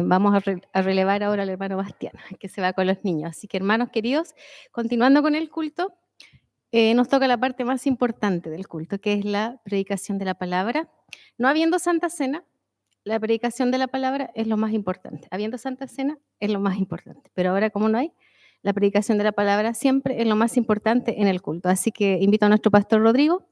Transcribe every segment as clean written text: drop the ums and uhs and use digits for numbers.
Vamos a relevar ahora al hermano Bastián, que se va con los niños. Así que, hermanos queridos, continuando con el culto, nos toca la parte más importante del culto, que es la predicación de la palabra. No habiendo Santa Cena, la predicación de la palabra es lo más importante. Habiendo Santa Cena es lo más importante. Pero ahora, como no hay, la predicación de la palabra siempre es lo más importante en el culto. Así que invito a nuestro pastor Rodrigo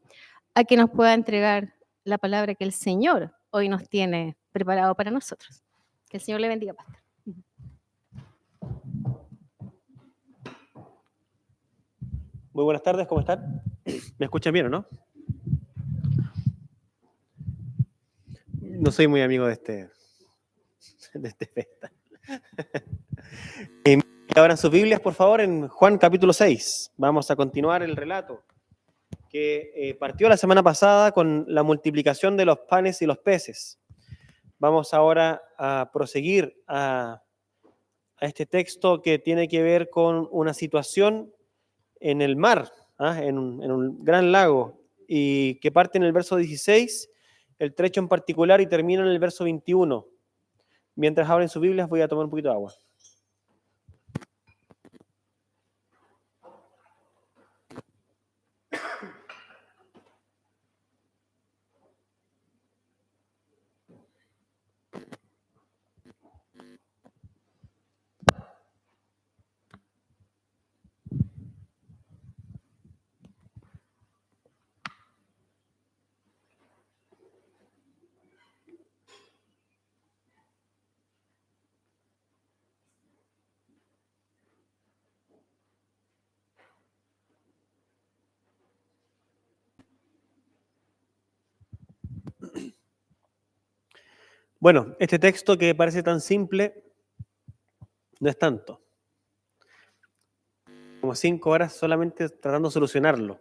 a que nos pueda entregar la palabra que el Señor hoy nos tiene preparado para nosotros. Que el Señor le bendiga, pastor. Muy buenas tardes, ¿cómo están? ¿Me escuchan bien o no? No soy muy amigo de este festa. Abran sus Biblias, por favor, en Juan capítulo 6. Vamos a continuar el relato que partió la semana pasada con la multiplicación de los panes y los peces. Vamos ahora a proseguir a este texto que tiene que ver con una situación en el mar, en un gran lago, y que parte en el verso 16, el trecho en particular, y termina en el verso 21. Mientras abren sus Biblias voy a tomar un poquito de agua. Bueno, este texto que parece tan simple, no es tanto. Como 5 horas solamente tratando de solucionarlo.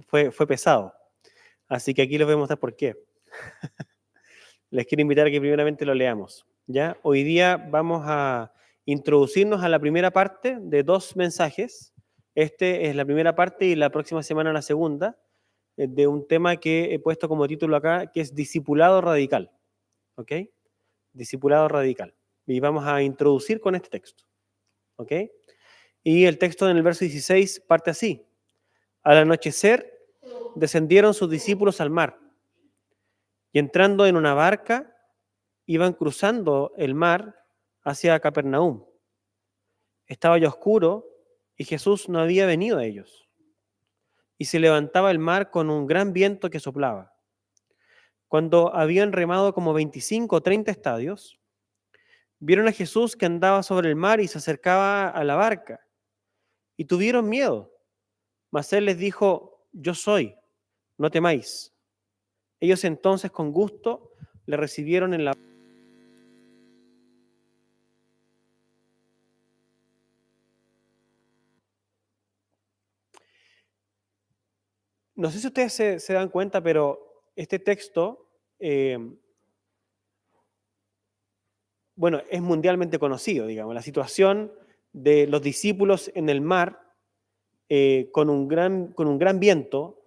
Fue pesado. Así que aquí les voy a mostrar por qué. Les quiero invitar a que primeramente lo leamos. ¿Ya? Hoy día vamos a introducirnos a la primera parte de 2 mensajes. Este es la primera parte y la próxima semana la segunda, de un tema que he puesto como título acá, que es discipulado radical. ¿Ok? Discipulado radical. Y vamos a introducir con este texto. ¿Ok? Y el texto en el verso 16 parte así. Al anochecer descendieron sus discípulos al mar y entrando en una barca iban cruzando el mar hacia Capernaum. Estaba ya oscuro y Jesús no había venido a ellos. Y se levantaba el mar con un gran viento que soplaba. Cuando habían remado como 25 o 30 estadios, vieron a Jesús que andaba sobre el mar y se acercaba a la barca. Y tuvieron miedo. Mas él les dijo: yo soy, no temáis. Ellos entonces con gusto le recibieron en la... No sé si ustedes se dan cuenta, pero este texto, bueno, es mundialmente conocido, digamos, la situación de los discípulos en el mar, con un gran viento,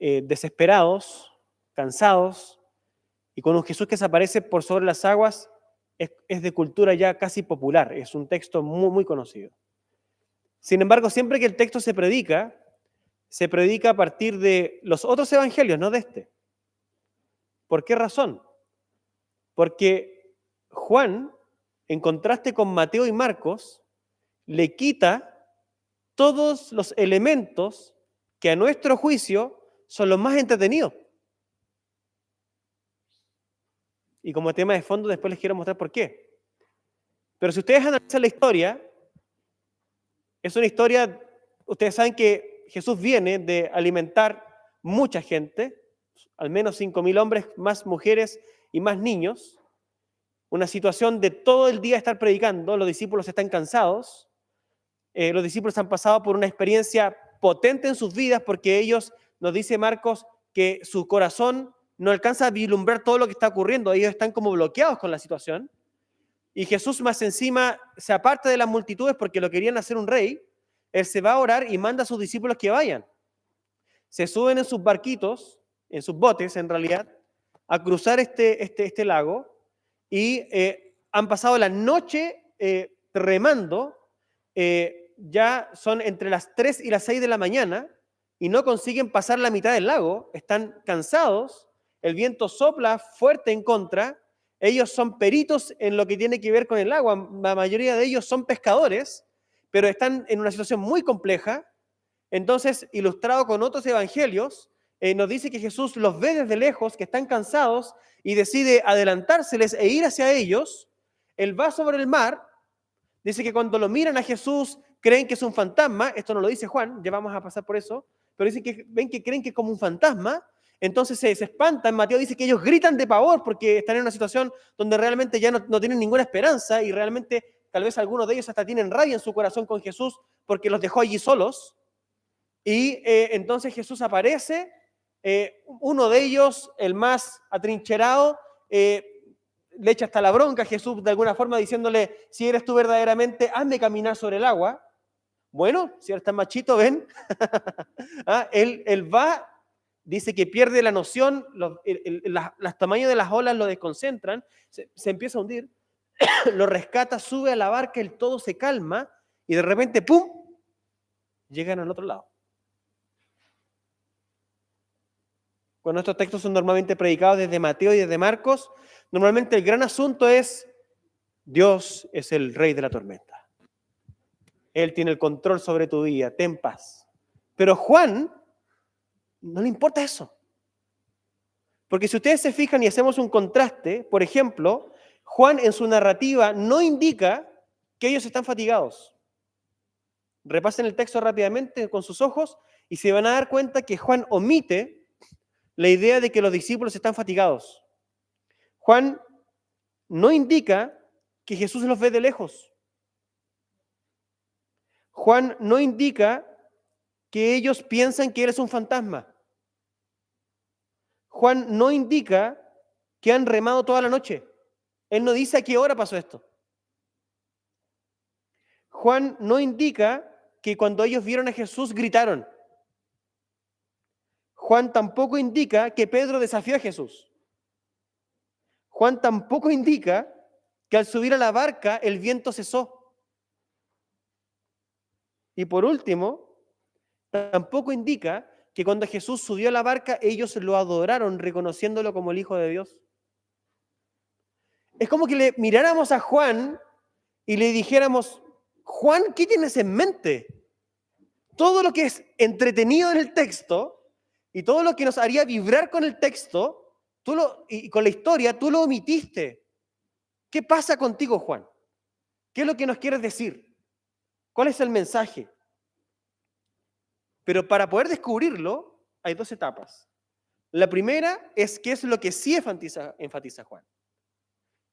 desesperados, cansados, y con un Jesús que desaparece por sobre las aguas, es de cultura ya casi popular, es un texto muy, muy conocido. Sin embargo, siempre que el texto se predica a partir de los otros evangelios, no de este. ¿Por qué razón? Porque Juan, en contraste con Mateo y Marcos, le quita todos los elementos que a nuestro juicio son los más entretenidos. Y como tema de fondo después les quiero mostrar por qué. Pero si ustedes analizan la historia, es una historia, ustedes saben que Jesús viene de alimentar mucha gente, al menos 5.000 hombres, más mujeres y más niños. Una situación de todo el día estar predicando, los discípulos están cansados, los discípulos han pasado por una experiencia potente en sus vidas porque ellos, nos dice Marcos, que su corazón no alcanza a vislumbrar todo lo que está ocurriendo, ellos están como bloqueados con la situación, y Jesús más encima se aparta de las multitudes porque lo querían hacer un rey. Él se va a orar y manda a sus discípulos que vayan. Se suben en sus barquitos, en sus botes en realidad, a cruzar este lago y han pasado la noche remando, ya son entre las 3 y las 6 de la mañana y no consiguen pasar la mitad del lago, están cansados, el viento sopla fuerte en contra, ellos son peritos en lo que tiene que ver con el agua, la mayoría de ellos son pescadores, pero están en una situación muy compleja. Entonces, ilustrado con otros evangelios, nos dice que Jesús los ve desde lejos, que están cansados, y decide adelantárseles e ir hacia ellos. Él va sobre el mar. Dice que cuando lo miran a Jesús, creen que es un fantasma. Esto no lo dice Juan, ya vamos a pasar por eso. Pero dicen que ven que creen que es como un fantasma. Entonces se espantan. Mateo dice que ellos gritan de pavor porque están en una situación donde realmente ya no tienen ninguna esperanza y realmente tal vez algunos de ellos hasta tienen rabia en su corazón con Jesús porque los dejó allí solos. Y entonces Jesús aparece, uno de ellos, el más atrincherado, le echa hasta la bronca a Jesús de alguna forma diciéndole, si eres tú verdaderamente, hazme caminar sobre el agua. Bueno, si eres tan machito, ven. Él va, dice que pierde la noción, los tamaños de las olas lo desconcentran, se empieza a hundir, lo rescata, sube a la barca, el todo se calma y de repente, ¡pum!, llegan al otro lado. Cuando estos textos son normalmente predicados desde Mateo y desde Marcos, normalmente el gran asunto es Dios es el rey de la tormenta. Él tiene el control sobre tu vida, ten paz. Pero Juan no le importa eso. Porque si ustedes se fijan y hacemos un contraste, por ejemplo, Juan en su narrativa no indica que ellos están fatigados. Repasen el texto rápidamente con sus ojos y se van a dar cuenta que Juan omite la idea de que los discípulos están fatigados. Juan no indica que Jesús los ve de lejos. Juan no indica que ellos piensan que Él es un fantasma. Juan no indica que han remado toda la noche. Él no dice a qué hora pasó esto. Juan no indica que cuando ellos vieron a Jesús gritaron. Juan tampoco indica que Pedro desafió a Jesús. Juan tampoco indica que al subir a la barca el viento cesó. Y por último, tampoco indica que cuando Jesús subió a la barca ellos lo adoraron reconociéndolo como el Hijo de Dios. Es como que le miráramos a Juan y le dijéramos, Juan, ¿qué tienes en mente? Todo lo que es entretenido en el texto y todo lo que nos haría vibrar con el texto y con la historia, tú lo omitiste. ¿Qué pasa contigo, Juan? ¿Qué es lo que nos quieres decir? ¿Cuál es el mensaje? Pero para poder descubrirlo, hay dos etapas. La primera es qué es lo que sí enfatiza Juan.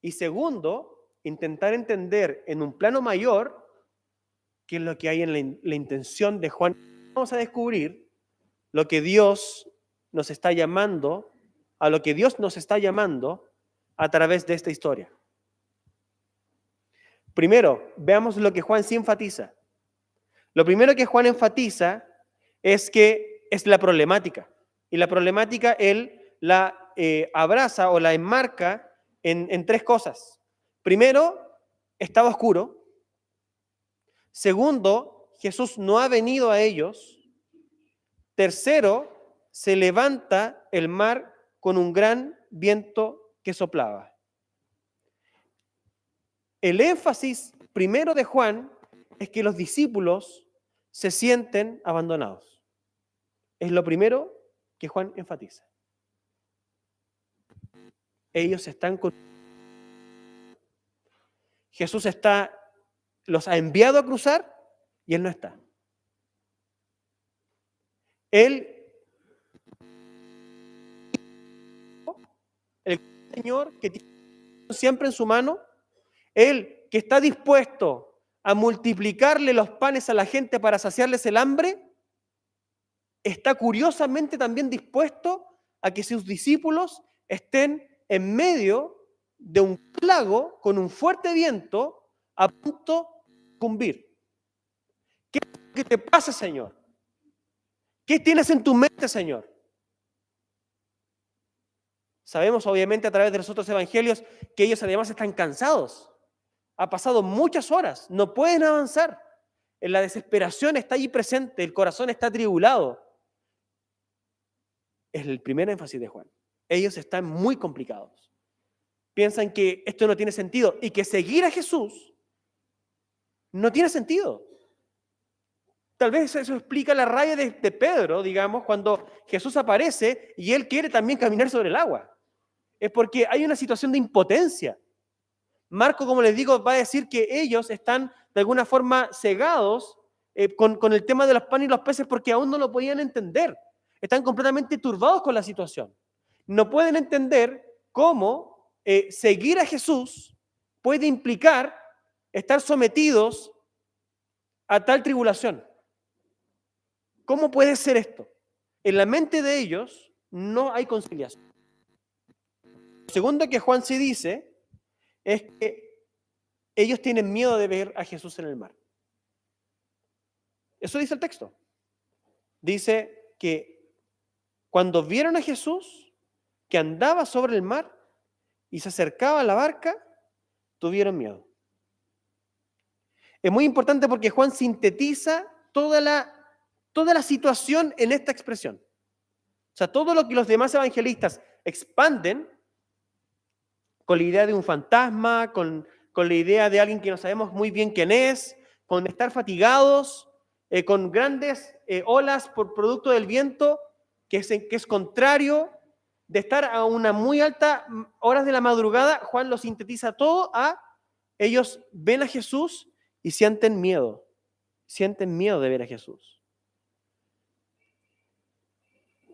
Y segundo, intentar entender en un plano mayor qué es lo que hay en la intención de Juan. Vamos a descubrir lo que Dios nos está llamando, a lo que Dios nos está llamando a través de esta historia. Primero, veamos lo que Juan sí enfatiza. Lo primero que Juan enfatiza es que es la problemática. Y la problemática él la abraza o la enmarca en tres cosas. Primero, estaba oscuro. Segundo, Jesús no ha venido a ellos. Tercero, se levanta el mar con un gran viento que soplaba. El énfasis primero de Juan es que los discípulos se sienten abandonados. Es lo primero que Juan enfatiza. Ellos están con... Jesús los ha enviado a cruzar y Él no está. Él, el Señor que tiene siempre en su mano, Él que está dispuesto a multiplicarle los panes a la gente para saciarles el hambre, está curiosamente también dispuesto a que sus discípulos estén en medio de un lago con un fuerte viento a punto de sucumbir. ¿Qué es lo que te pasa, Señor? ¿Qué tienes en tu mente, Señor? Sabemos obviamente a través de los otros evangelios que ellos además están cansados. Ha pasado muchas horas, no pueden avanzar. La desesperación está allí presente, el corazón está atribulado. Es el primer énfasis de Juan. Ellos están muy complicados. Piensan que esto no tiene sentido y que seguir a Jesús no tiene sentido. Tal vez eso explica la rabia de Pedro, digamos, cuando Jesús aparece y él quiere también caminar sobre el agua. Es porque hay una situación de impotencia. Marco, como les digo, va a decir que ellos están de alguna forma cegados con el tema de los panes y los peces porque aún no lo podían entender. Están completamente turbados con la situación. No pueden entender cómo seguir a Jesús puede implicar estar sometidos a tal tribulación. ¿Cómo puede ser esto? En la mente de ellos no hay conciliación. Lo segundo que Juan sí dice es que ellos tienen miedo de ver a Jesús en el mar. Eso dice el texto. Dice que cuando vieron a Jesús que andaba sobre el mar y se acercaba a la barca, tuvieron miedo. Es muy importante porque Juan sintetiza toda la situación en esta expresión. O sea, todo lo que los demás evangelistas expanden con la idea de un fantasma, con la idea de alguien que no sabemos muy bien quién es, con estar fatigados, con grandes olas por producto del viento, que es contrario, de estar a una muy alta horas de la madrugada. Juan lo sintetiza todo a ellos ven a Jesús y sienten miedo de ver a Jesús.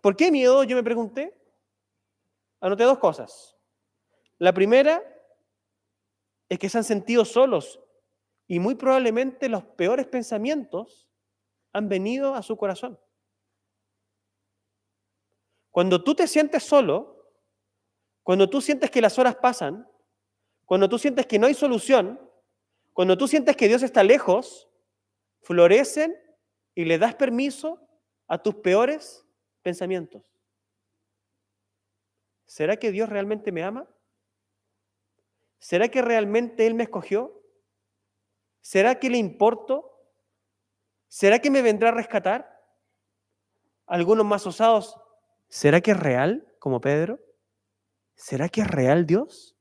¿Por qué miedo? Yo me pregunté. Anoté dos cosas. La primera es que se han sentido solos y muy probablemente los peores pensamientos han venido a su corazón. Cuando tú te sientes solo, cuando tú sientes que las horas pasan, cuando tú sientes que no hay solución, cuando tú sientes que Dios está lejos, florecen y le das permiso a tus peores pensamientos. ¿Será que Dios realmente me ama? ¿Será que realmente Él me escogió? ¿Será que le importo? ¿Será que me vendrá a rescatar? Algunos más osados, ¿será que es real, como Pedro? ¿Será que es real Dios?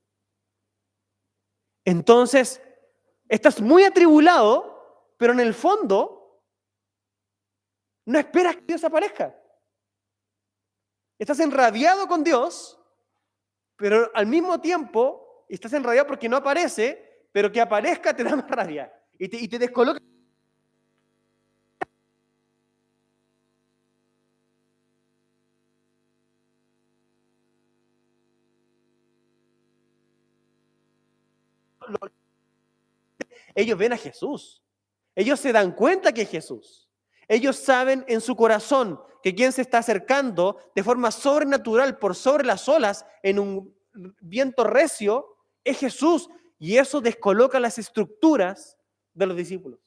Entonces, estás muy atribulado, pero en el fondo no esperas que Dios aparezca. Estás enrabiado con Dios, pero al mismo tiempo estás enrabiado porque no aparece, pero que aparezca te da más rabia y te descoloca. Ellos ven a Jesús. Ellos se dan cuenta que es Jesús. Ellos saben en su corazón que quien se está acercando de forma sobrenatural por sobre las olas en un viento recio es Jesús. Y eso descoloca las estructuras de los discípulos.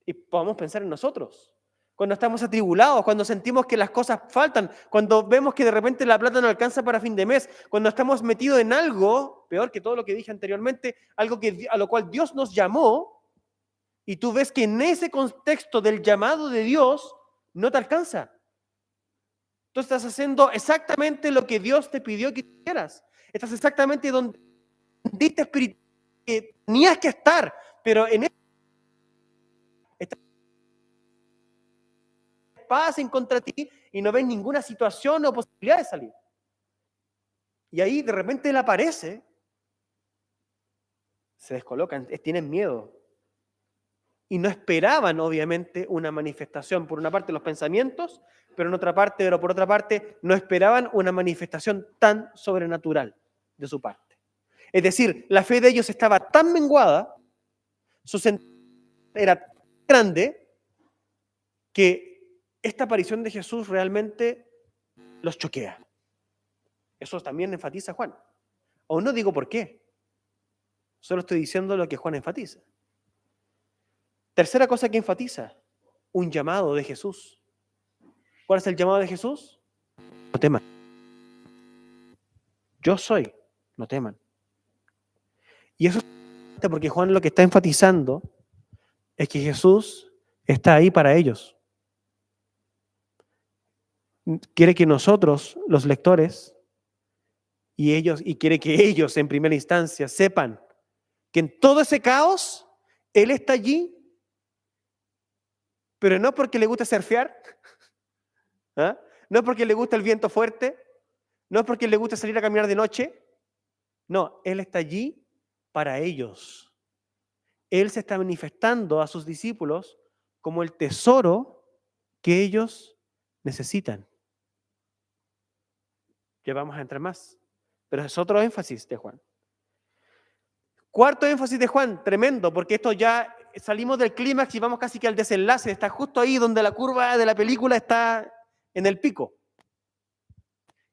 Y podemos pensar en nosotros. Cuando estamos atribulados, cuando sentimos que las cosas faltan, cuando vemos que de repente la plata no alcanza para fin de mes, cuando estamos metidos en algo, peor que todo lo que dije anteriormente, algo a lo cual Dios nos llamó, y tú ves que en ese contexto del llamado de Dios no te alcanza. Tú estás haciendo exactamente lo que Dios te pidió que hicieras. Estás exactamente donde que tenías que estar, pero en pasen contra ti y no ves ninguna situación o posibilidad de salir. Y ahí de repente Él aparece, se descolocan, tienen miedo. Y no esperaban, obviamente, una manifestación, por una parte los pensamientos, pero por otra parte, no esperaban una manifestación tan sobrenatural de su parte. Es decir, la fe de ellos estaba tan menguada, su sentido era tan grande, que esta aparición de Jesús realmente los choquea. Eso también enfatiza Juan. Aún no digo por qué. Solo estoy diciendo lo que Juan enfatiza. Tercera cosa que enfatiza, un llamado de Jesús. ¿Cuál es el llamado de Jesús? No temas. Yo soy, no teman. Y eso es porque Juan lo que está enfatizando es que Jesús está ahí para ellos. Quiere que nosotros, los lectores, y quiere que ellos en primera instancia sepan que en todo ese caos, Él está allí, pero no porque le gusta surfear, ¿ah? No porque le gusta el viento fuerte, no es porque le gusta salir a caminar de noche, no, Él está allí para ellos. Él se está manifestando a sus discípulos como el tesoro que ellos necesitan. Ya vamos a entrar más, pero es otro énfasis de Juan. Cuarto énfasis de Juan, tremendo, porque esto ya salimos del clímax y vamos casi que al desenlace, está justo ahí donde la curva de la película está en el pico.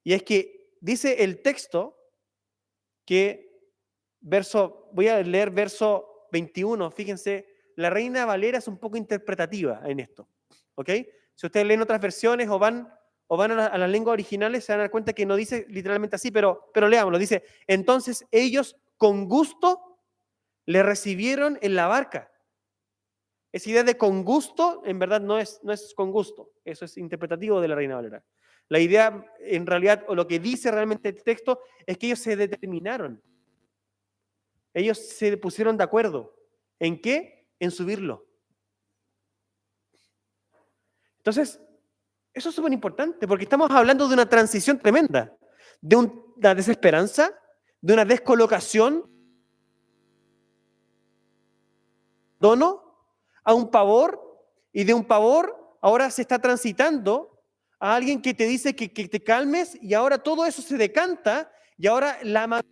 Y es que dice el texto que voy a leer verso 21, fíjense, la Reina Valera es un poco interpretativa en esto, ¿ok? Si ustedes leen otras versiones o van a las lenguas originales, se van a dar cuenta que no dice literalmente así, pero leámoslo, dice, entonces ellos con gusto le recibieron en la barca. Esa idea de con gusto, en verdad no es con gusto, eso es interpretativo de la Reina Valera. La idea, en realidad, o lo que dice realmente el texto, es que ellos se determinaron. Ellos se pusieron de acuerdo. ¿En qué? En subirlo. Entonces, eso es súper importante, porque estamos hablando de una transición tremenda, de una desesperanza, de una descolocación, dono, a un pavor, y de un pavor ahora se está transitando a alguien que te dice que te calmes, y ahora todo eso se decanta, y ahora la madurez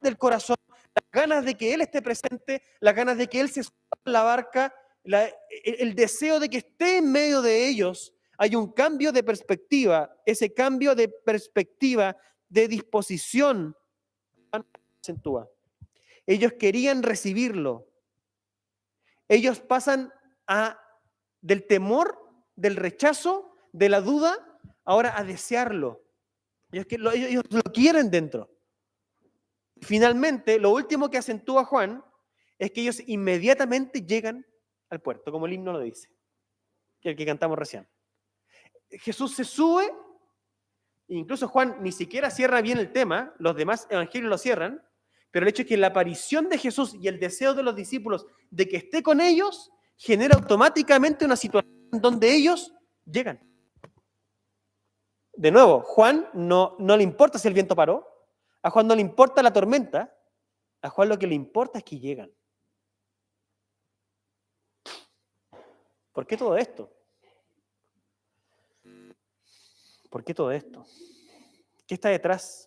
del corazón, las ganas de que Él esté presente, las ganas de que Él se suba a la barca, el deseo de que esté en medio de ellos, hay un cambio de perspectiva, ese cambio de perspectiva, de disposición, acentúa. Ellos querían recibirlo. Ellos pasan del temor, del rechazo, de la duda, ahora a desearlo. Ellos lo quieren dentro. Finalmente, lo último que acentúa Juan es que ellos inmediatamente llegan al puerto, como el himno lo dice, que el que cantamos recién. Jesús se sube, e incluso Juan ni siquiera cierra bien el tema, los demás evangelios lo cierran, pero el hecho es que la aparición de Jesús y el deseo de los discípulos de que esté con ellos genera automáticamente una situación donde ellos llegan. De nuevo, Juan no le importa si el viento paró, a Juan no le importa la tormenta, a Juan lo que le importa es que llegan. ¿Por qué todo esto? ¿Por qué todo esto? ¿Qué está detrás?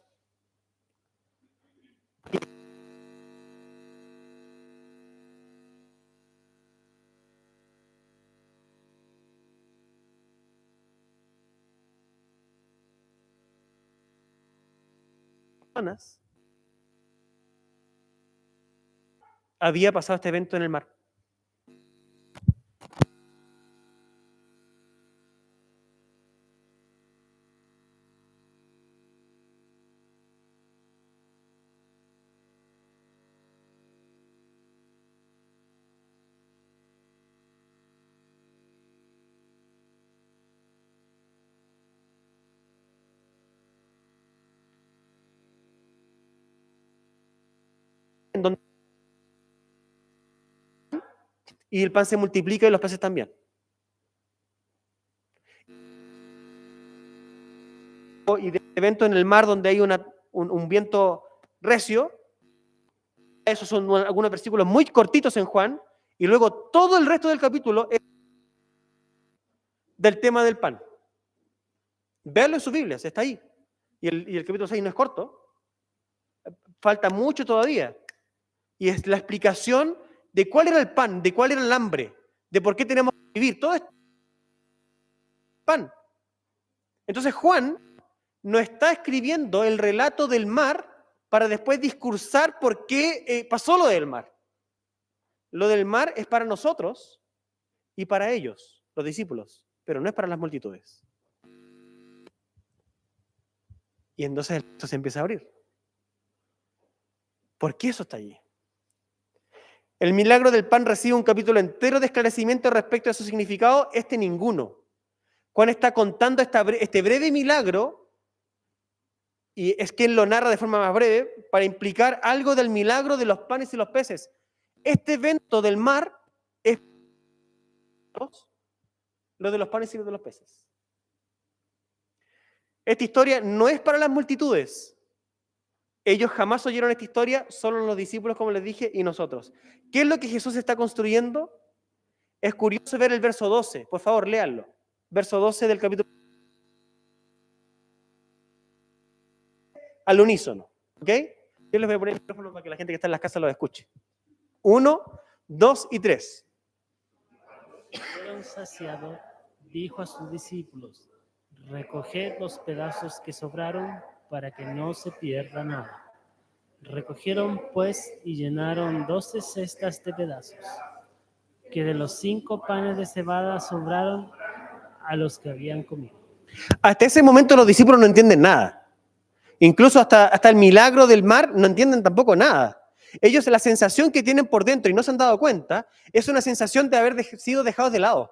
Había pasado este evento en el mar. En donde y el pan se multiplica y los peces también. Y de evento en el mar donde hay un viento recio, esos son algunos versículos muy cortitos en Juan, y luego todo el resto del capítulo es del tema del pan. Véanlo en sus Biblias, está ahí. Y el capítulo 6 no es corto, falta mucho todavía. Y es la explicación de cuál era el pan, de cuál era el hambre, de por qué tenemos que vivir. Todo esto es pan. Entonces Juan no está escribiendo el relato del mar para después discursar por qué pasó lo del mar. Lo del mar es para nosotros y para ellos, los discípulos, pero no es para las multitudes. Y entonces esto se empieza a abrir. ¿Por qué eso está allí? El milagro del pan recibe un capítulo entero de esclarecimiento respecto a su significado, ninguno. Juan está contando este breve milagro, y es quien lo narra de forma más breve, para implicar algo del milagro de los panes y los peces. Este evento del mar es lo de los panes y lo de los peces. Esta historia no es para las multitudes. Ellos jamás oyeron esta historia, solo los discípulos, como les dije, y nosotros. ¿Qué es lo que Jesús está construyendo? Es curioso ver el verso 12. Por favor, léanlo. Verso 12 del capítulo. Al unísono. ¿Ok? Yo les voy a poner el micrófono para que la gente que está en las casas lo escuche. 1, 2 y 3. Fueron saciados, dijo a sus discípulos: recoged los pedazos que sobraron para que no se pierda nada. Recogieron pues y llenaron 12 cestas de pedazos, que de los 5 panes de cebada sobraron a los que habían comido. Hasta ese momento los discípulos no entienden nada. Incluso hasta el milagro del mar no entienden tampoco nada. Ellos, la sensación que tienen por dentro y no se han dado cuenta, es una sensación de haber sido dejados de lado.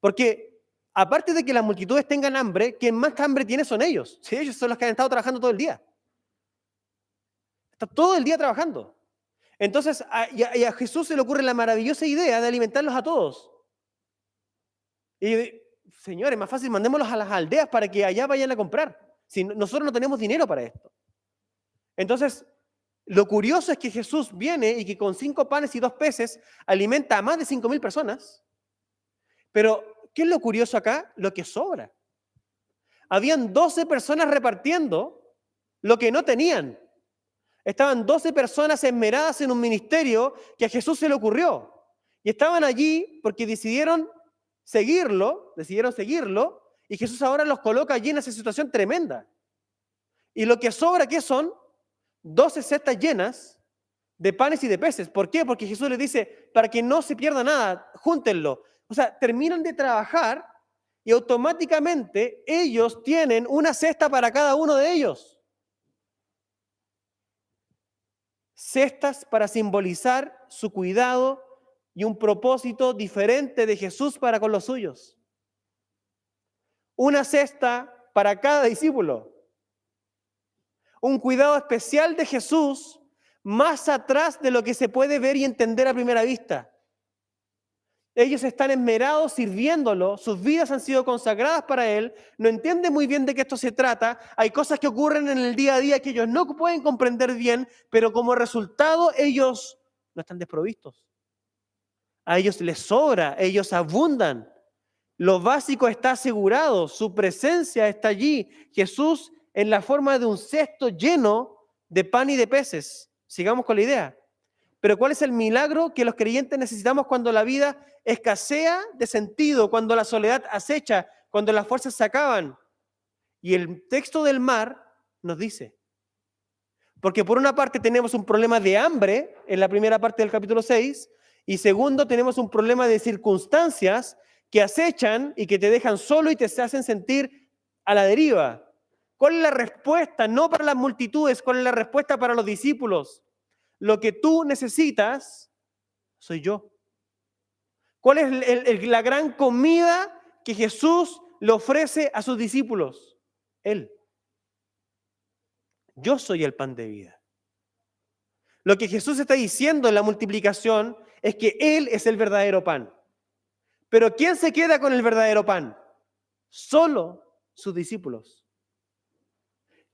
Porque aparte de que las multitudes tengan hambre, quien más hambre tiene son ellos. Sí, ellos son los que han estado trabajando todo el día. Está todo el día trabajando. Entonces, a Jesús se le ocurre la maravillosa idea de alimentarlos a todos. Y, señores, más fácil, mandémoslos a las aldeas para que allá vayan a comprar. Si nosotros no tenemos dinero para esto. Entonces, lo curioso es que Jesús viene y que con 5 panes y 2 peces alimenta a más de 5.000 personas. Pero, ¿qué es lo curioso acá? Lo que sobra. Habían 12 personas repartiendo lo que no tenían. Estaban 12 personas esmeradas en un ministerio que a Jesús se le ocurrió. Y estaban allí porque decidieron seguirlo, y Jesús ahora los coloca allí en esa situación tremenda. Y lo que sobra, ¿qué son? 12 cestas llenas de panes y de peces. ¿Por qué? Porque Jesús les dice, para que no se pierda nada, júntenlo. O sea, terminan de trabajar y automáticamente ellos tienen una cesta para cada uno de ellos. Cestas para simbolizar su cuidado y un propósito diferente de Jesús para con los suyos. Una cesta para cada discípulo. Un cuidado especial de Jesús más atrás de lo que se puede ver y entender a primera vista. Ellos están esmerados sirviéndolo, sus vidas han sido consagradas para Él, no entienden muy bien de qué esto se trata, hay cosas que ocurren en el día a día que ellos no pueden comprender bien, pero como resultado ellos no están desprovistos. A ellos les sobra, ellos abundan. Lo básico está asegurado, su presencia está allí. Jesús en la forma de un cesto lleno de pan y de peces. Sigamos con la idea. Pero ¿cuál es el milagro que los creyentes necesitamos cuando la vida escasea de sentido, cuando la soledad acecha, cuando las fuerzas se acaban? Y el texto del mar nos dice. Porque por una parte tenemos un problema de hambre en la primera parte del capítulo 6, y segundo tenemos un problema de circunstancias que acechan y que te dejan solo y te hacen sentir a la deriva. ¿Cuál es la respuesta? No para las multitudes, ¿cuál es la respuesta para los discípulos? Lo que tú necesitas soy yo. ¿Cuál es la gran comida que Jesús le ofrece a sus discípulos? Él. Yo soy el pan de vida. Lo que Jesús está diciendo en la multiplicación es que Él es el verdadero pan. Pero ¿quién se queda con el verdadero pan? Solo sus discípulos.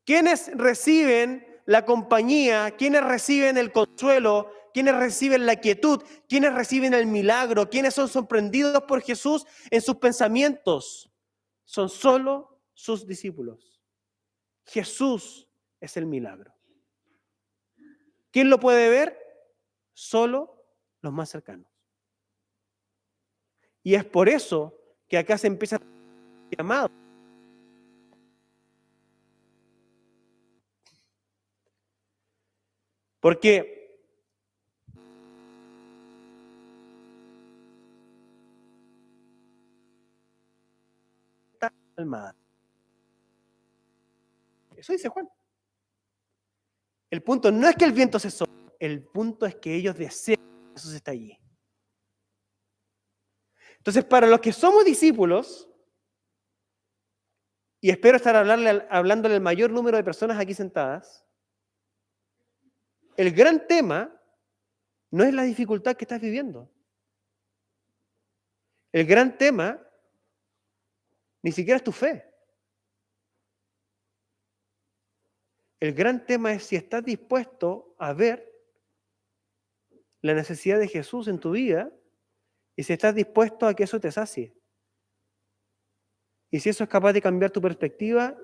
¿Quiénes reciben la compañía? ¿Quiénes reciben el consuelo? ¿Quiénes reciben la quietud? ¿Quiénes reciben el milagro? ¿Quiénes son sorprendidos por Jesús en sus pensamientos? Son solo sus discípulos. Jesús es el milagro. ¿Quién lo puede ver? Solo los más cercanos. Y es por eso que acá se empieza a llamar. Porque está calmada. Eso dice Juan. El punto no es que el viento se sopla, el punto es que ellos desean que Jesús esté allí. Entonces, para los que somos discípulos, y espero estar hablándole al mayor número de personas aquí sentadas, el gran tema no es la dificultad que estás viviendo. El gran tema ni siquiera es tu fe. El gran tema es si estás dispuesto a ver la necesidad de Jesús en tu vida y si estás dispuesto a que eso te sacie. Y si eso es capaz de cambiar tu perspectiva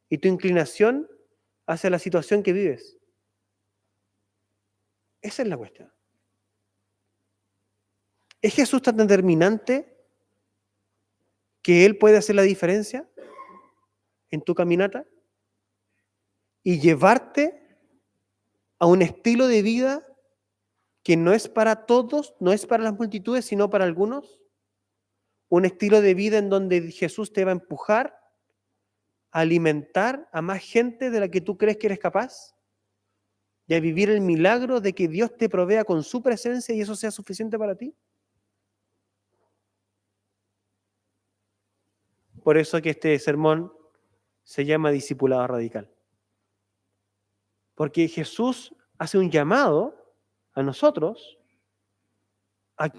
y tu inclinación hacia la situación que vives. Esa es la cuestión. ¿Es Jesús tan determinante que Él puede hacer la diferencia en tu caminata y llevarte a un estilo de vida que no es para todos, no es para las multitudes, sino para algunos? Un estilo de vida en donde Jesús te va a empujar a alimentar a más gente de la que tú crees que eres capaz y a vivir el milagro de que Dios te provea con su presencia y eso sea suficiente para ti. Por eso que este sermón se llama discipulado radical. Porque Jesús hace un llamado a nosotros a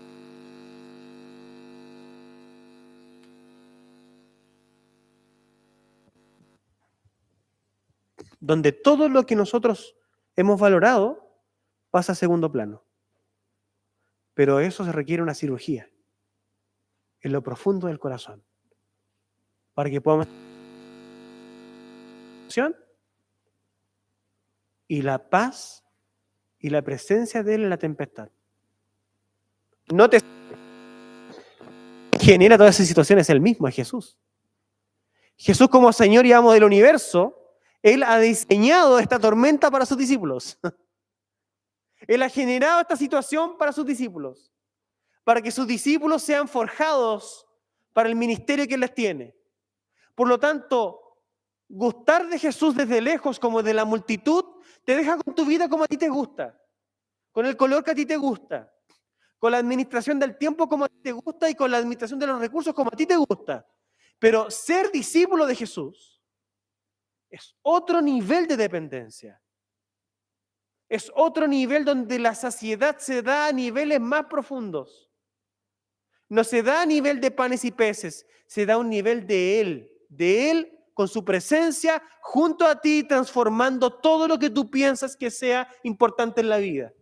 donde todo lo que nosotros hemos valorado pasa a segundo plano. Pero eso se requiere una cirugía en lo profundo del corazón para que podamos y la paz y la presencia de Él en la tempestad. No te genera todas esas situaciones el mismo, es Jesús. Jesús como Señor y amo del universo, Él ha diseñado esta tormenta para sus discípulos. Él ha generado esta situación para sus discípulos, para que sus discípulos sean forjados para el ministerio que Él les tiene. Por lo tanto, gustar de Jesús desde lejos como de la multitud te deja con tu vida como a ti te gusta, con el color que a ti te gusta, con la administración del tiempo como a ti te gusta y con la administración de los recursos como a ti te gusta. Pero ser discípulo de Jesús es otro nivel de dependencia. Es otro nivel donde la saciedad se da a niveles más profundos. No se da a nivel de panes y peces, se da a un nivel de Él con su presencia junto a ti, transformando todo lo que tú piensas que sea importante en la vida.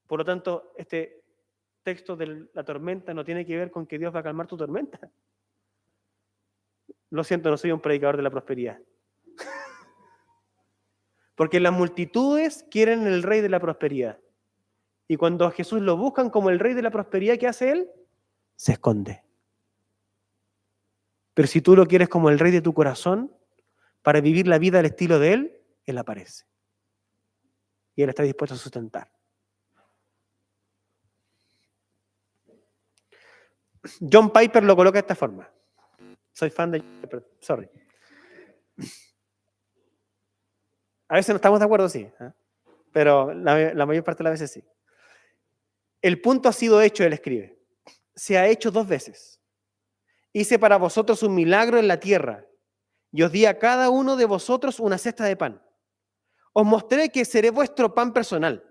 Por lo tanto, este texto de la tormenta no tiene que ver con que Dios va a calmar tu tormenta. Lo siento, no soy un predicador de la prosperidad. Porque las multitudes quieren el rey de la prosperidad. Y cuando a Jesús lo buscan como el rey de la prosperidad, ¿qué hace Él? Se esconde. Pero si tú lo quieres como el rey de tu corazón, para vivir la vida al estilo de Él, Él aparece. Y Él está dispuesto a sustentar. John Piper lo coloca de esta forma. Soy fan de John Piper, sorry. A veces no estamos de acuerdo, sí, ¿eh? Pero la mayor parte de las veces sí. El punto ha sido hecho, él escribe. Se ha hecho 2 veces. Hice para vosotros un milagro en la tierra y os di a cada uno de vosotros una cesta de pan. Os mostré que seré vuestro pan personal,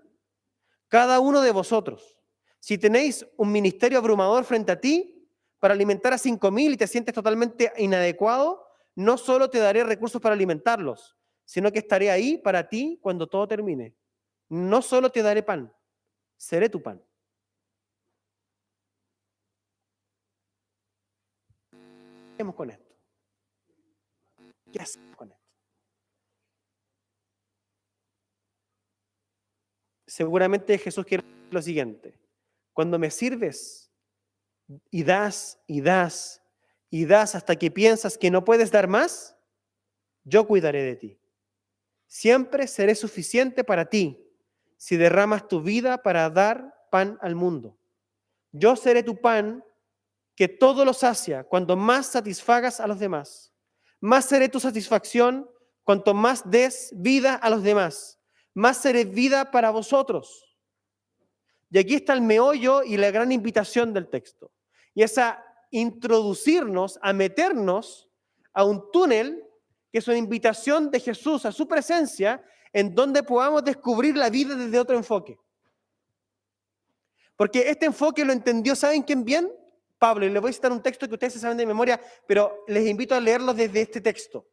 cada uno de vosotros. Si tenéis un ministerio abrumador frente a ti para alimentar a 5,000 y te sientes totalmente inadecuado, no solo te daré recursos para alimentarlos, sino que estaré ahí para ti cuando todo termine. No solo te daré pan, seré tu pan. ¿Qué hacemos con esto? ¿Qué hacemos con esto? Seguramente Jesús quiere lo siguiente. Cuando me sirves y das y das y das hasta que piensas que no puedes dar más, yo cuidaré de ti. Siempre seré suficiente para ti si derramas tu vida para dar pan al mundo. Yo seré tu pan que todo lo sacia cuanto más satisfagas a los demás. Más seré tu satisfacción cuanto más des vida a los demás. Más seré vida para vosotros. Y aquí está el meollo y la gran invitación del texto. Y es a introducirnos, a meternos a un túnel que es una invitación de Jesús a su presencia, en donde podamos descubrir la vida desde otro enfoque. Porque este enfoque lo entendió, ¿saben quién bien? Pablo. Y les voy a citar un texto que ustedes se saben de memoria, pero les invito a leerlo desde este texto.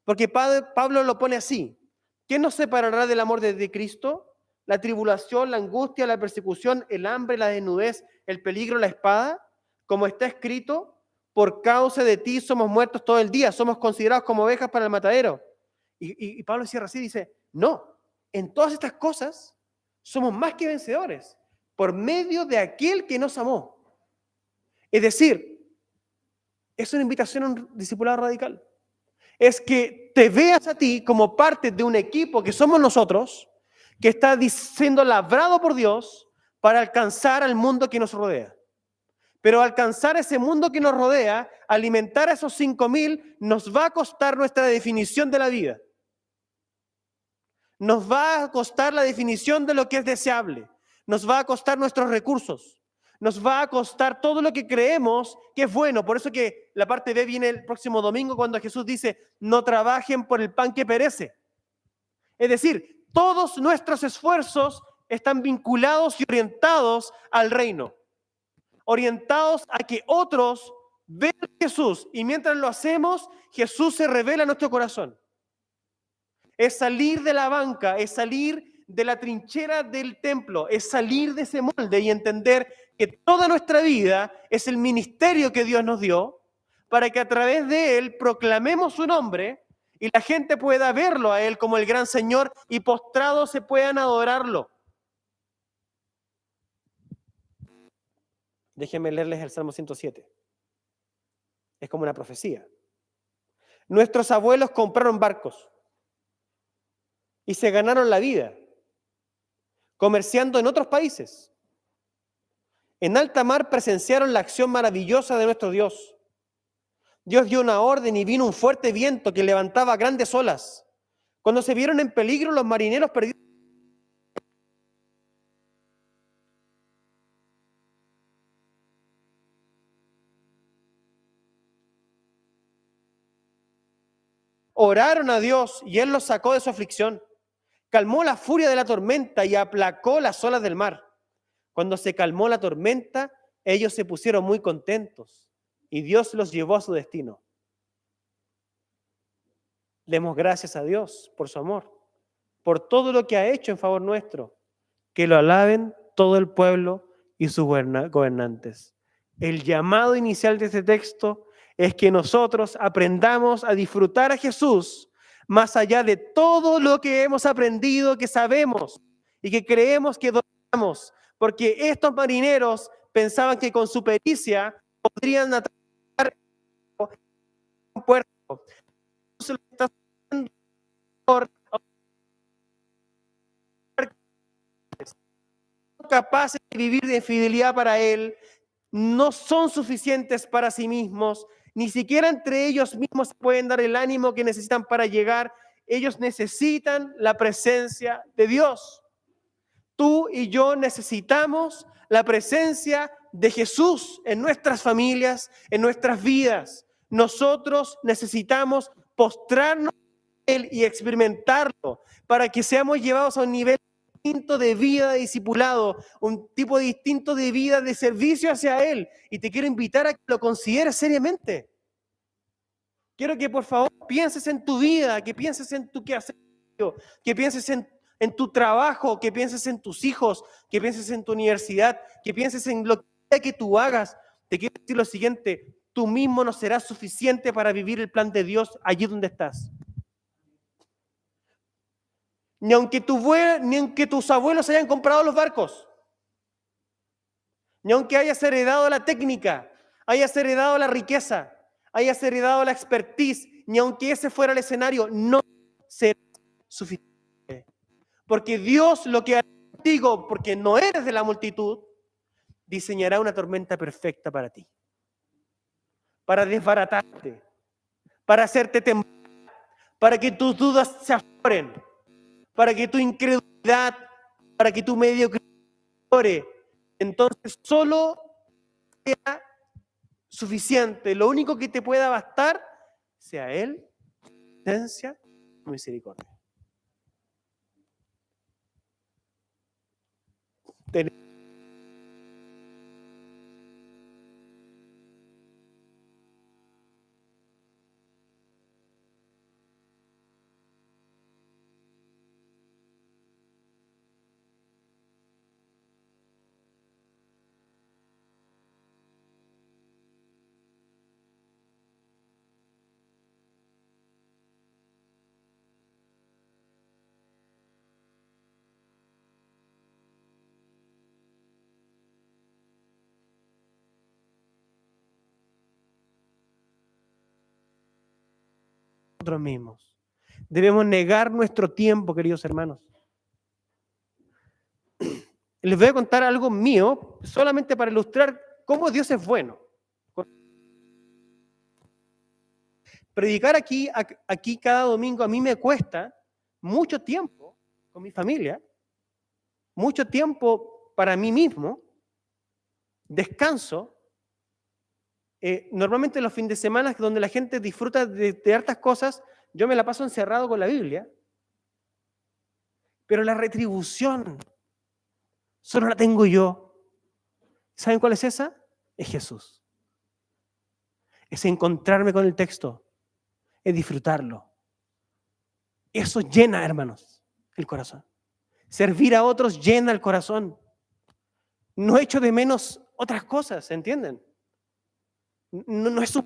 Porque Pablo lo pone así: ¿quién nos separará del amor de Cristo? La tribulación, la angustia, la persecución, el hambre, la desnudez, el peligro, la espada. Como está escrito, por causa de ti somos muertos todo el día, somos considerados como ovejas para el matadero. Y Pablo cierra así, dice, no, en todas estas cosas somos más que vencedores, por medio de aquel que nos amó. Es decir, es una invitación a un discipulado radical. Es que te veas a ti como parte de un equipo que somos nosotros, que está siendo labrado por Dios para alcanzar al mundo que nos rodea. Pero alcanzar ese mundo que nos rodea, alimentar a esos 5.000, nos va a costar nuestra definición de la vida. Nos va a costar la definición de lo que es deseable. Nos va a costar nuestros recursos. Nos va a costar todo lo que creemos que es bueno. Por eso que la parte B viene el próximo domingo, cuando Jesús dice, no trabajen por el pan que perece. Es decir, todos nuestros esfuerzos están vinculados y orientados al reino. Orientados a que otros vean a Jesús. Y mientras lo hacemos, Jesús se revela en nuestro corazón. Es salir de la banca, es salir de la trinchera del templo, es salir de ese molde y entender que toda nuestra vida es el ministerio que Dios nos dio para que a través de él proclamemos su nombre y la gente pueda verlo a él como el gran Señor y postrados se puedan adorarlo. Déjenme leerles el Salmo 107. Es como una profecía. Nuestros abuelos compraron barcos y se ganaron la vida comerciando en otros países. En alta mar presenciaron la acción maravillosa de nuestro Dios. Dios dio una orden y vino un fuerte viento que levantaba grandes olas. Cuando se vieron en peligro, los marineros perdieron. Oraron a Dios y Él los sacó de su aflicción. Calmó la furia de la tormenta y aplacó las olas del mar. Cuando se calmó la tormenta, ellos se pusieron muy contentos y Dios los llevó a su destino. Demos gracias a Dios por su amor, por todo lo que ha hecho en favor nuestro. Que lo alaben todo el pueblo y sus gobernantes. El llamado inicial de este texto es que nosotros aprendamos a disfrutar a Jesús más allá de todo lo que hemos aprendido, que sabemos y que creemos que dominamos, porque estos marineros pensaban que con su pericia podrían atracar un puerto. Se lo está haciendo capaces de vivir de fidelidad para Él, no son suficientes para sí mismos, ni siquiera entre ellos mismos se pueden dar el ánimo que necesitan para llegar. Ellos necesitan la presencia de Dios. Tú y yo necesitamos la presencia de Jesús en nuestras familias, en nuestras vidas. Nosotros necesitamos postrarnos a Él y experimentarlo para que seamos llevados a un nivel distinto de vida de discipulado, un tipo distinto de vida de servicio hacia Él. Y te quiero invitar a que lo consideres seriamente. Quiero que por favor pienses en tu vida, que pienses en tu quehacer, que pienses en tu trabajo, que pienses en tus hijos, que pienses en tu universidad, que pienses en lo que tú hagas. Te quiero decir lo siguiente, tú mismo no serás suficiente para vivir el plan de Dios allí donde estás. Ni aunque tus abuelos hayan comprado los barcos, ni aunque hayas heredado la técnica, hayas heredado la riqueza, hayas heredado la expertise, ni aunque ese fuera el escenario, no será suficiente. Porque Dios lo que hará contigo, porque no eres de la multitud, diseñará una tormenta perfecta para ti. para desbaratarte, para hacerte temblar, para que tus dudas se afloren, para que tu incredulidad, para que tu mediocridad aflore. Entonces solo sea suficiente, lo único que te pueda bastar sea Él, presencia, misericordia. Nosotros mismos. Debemos negar nuestro tiempo, queridos hermanos. Les voy a contar algo mío, solamente para ilustrar cómo Dios es bueno. Predicar aquí cada domingo a mí me cuesta mucho tiempo con mi familia, mucho tiempo para mí mismo, descanso. Normalmente los fines de semana donde la gente disfruta de hartas cosas, yo me la paso encerrado con la Biblia, pero la retribución solo la tengo yo. ¿Saben cuál es esa? Es Jesús. Es encontrarme con el texto, es disfrutarlo. Eso llena, hermanos, el corazón. Servir a otros llena el corazón. No echo de menos otras cosas, ¿entienden? No es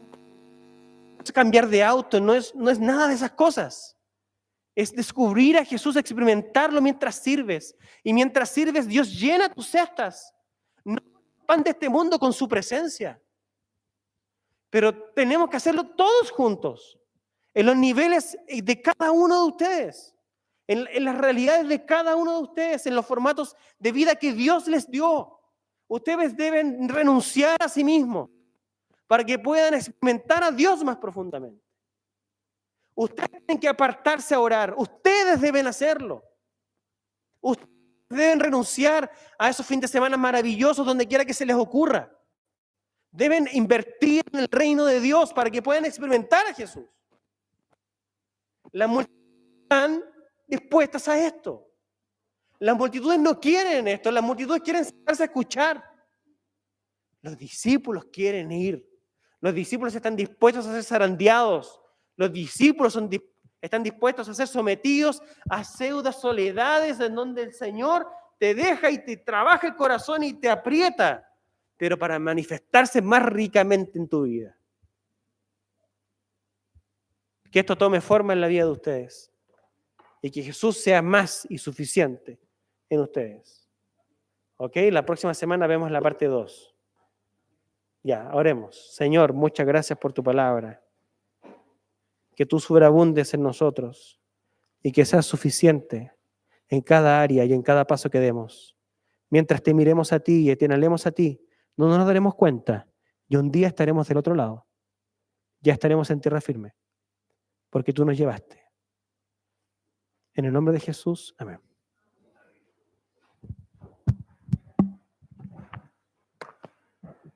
cambiar de auto, no es nada de esas cosas. Es descubrir a Jesús, experimentarlo mientras sirves. Y mientras sirves, Dios llena tus cestas. No pan de este mundo con su presencia. Pero tenemos que hacerlo todos juntos. En los niveles de cada uno de ustedes. En las realidades de cada uno de ustedes. En los formatos de vida que Dios les dio. Ustedes deben renunciar a sí mismos para que puedan experimentar a Dios más profundamente. Ustedes tienen que apartarse a orar. Ustedes deben hacerlo. Ustedes deben renunciar a esos fines de semana maravillosos donde quiera que se les ocurra. Deben invertir en el reino de Dios para que puedan experimentar a Jesús. Las multitudes están dispuestas a esto. Las multitudes no quieren esto. Las multitudes quieren sentarse a escuchar. Los discípulos quieren ir. Los discípulos están dispuestos a ser zarandeados. Los discípulos están dispuestos a ser sometidos a pseudo soledades en donde el Señor te deja y te trabaja el corazón y te aprieta, pero para manifestarse más ricamente en tu vida. Que esto tome forma en la vida de ustedes y que Jesús sea más y suficiente en ustedes. ¿Ok? La próxima semana vemos la parte 2. Ya, oremos. Señor, muchas gracias por tu palabra. Que tú sobreabundes en nosotros y que seas suficiente en cada área y en cada paso que demos. Mientras te miremos a ti y te anhelemos a ti, no nos daremos cuenta y un día estaremos del otro lado. Ya estaremos en tierra firme, porque tú nos llevaste. En el nombre de Jesús, amén.